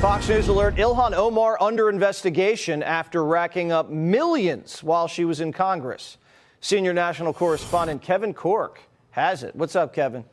Fox News alert, Ilhan Omar under investigation after racking up millions while she was in Congress. Senior national correspondent Kevin Cork has it. What's up, Kevin?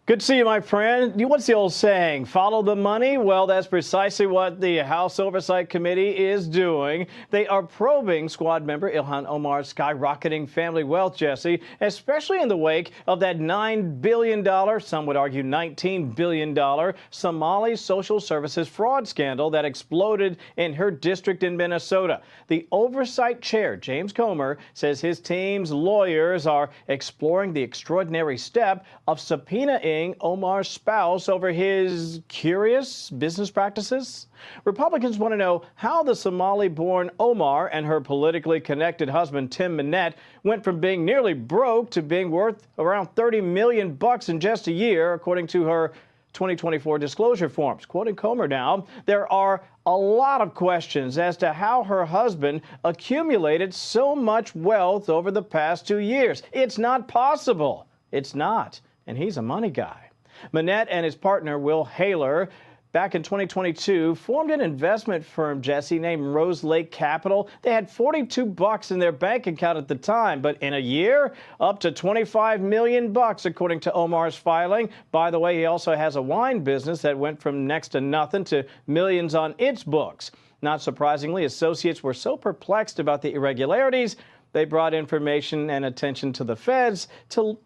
Good to see you, my friend. What's the old saying? Follow the money? Well, that's precisely what the House Oversight Committee is doing. They are probing squad member Ilhan Omar's skyrocketing family wealth, Jesse, especially in the wake of that $9 billion, some would argue $19 billion, Somali social services fraud scandal that exploded in her district in Minnesota. The oversight chair, James Comer, says his team's lawyers are exploring the extraordinary step of subpoenaing Omar's spouse over his curious business practices. Republicans want to know how the Somali-born Omar and her politically connected husband Tim Minette went from being nearly broke to being worth around $30 million in just a year, according to her 2024 disclosure forms. Quoting Comer now, there are a lot of questions as to how her husband accumulated so much wealth over the past 2 years. It's not possible. It's not. And he's a money guy. Minette and his partner, Will Haler, back in 2022, formed an investment firm, Jesse, named Rose Lake Capital. They had $42 in their bank account at the time, but in a year, up to $25 million, according to Omar's filing. By the way, he also has a wine business that went from next to nothing to millions on its books. Not surprisingly, associates were so perplexed about the irregularities, they brought information and attention to the feds to,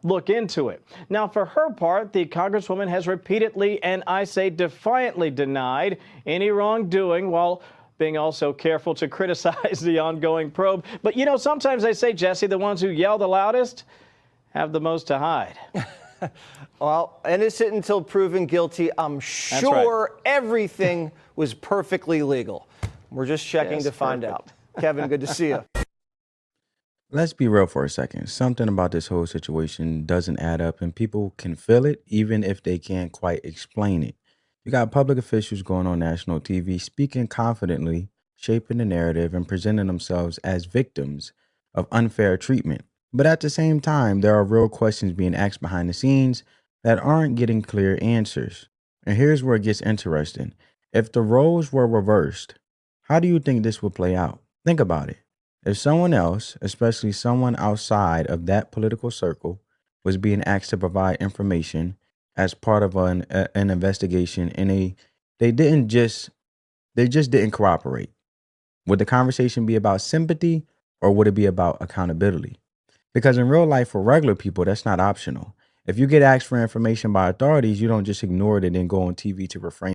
look into it. Now, for her part, the Congresswoman has repeatedly, and I say defiantly, denied any wrongdoing while being also careful to criticize the ongoing probe. But, sometimes they say, Jesse, the ones who yell the loudest have the most to hide. Well, innocent until proven guilty. I'm sure everything was perfectly legal. We're just checking to find out. Kevin, good to see you. Let's be real for a second. Something about this whole situation doesn't add up, and people can feel it even if they can't quite explain it. You got public officials going on national TV speaking confidently, shaping the narrative, and presenting themselves as victims of unfair treatment. But at the same time, there are real questions being asked behind the scenes that aren't getting clear answers. And here's where it gets interesting. If the roles were reversed, how do you think this would play out? Think about it. If someone else, especially someone outside of that political circle, was being asked to provide information as part of an investigation, and they just didn't cooperate, would the conversation be about sympathy or would it be about accountability? Because in real life, for regular people, that's not optional. If you get asked for information by authorities, you don't just ignore it and then go on TV to refrain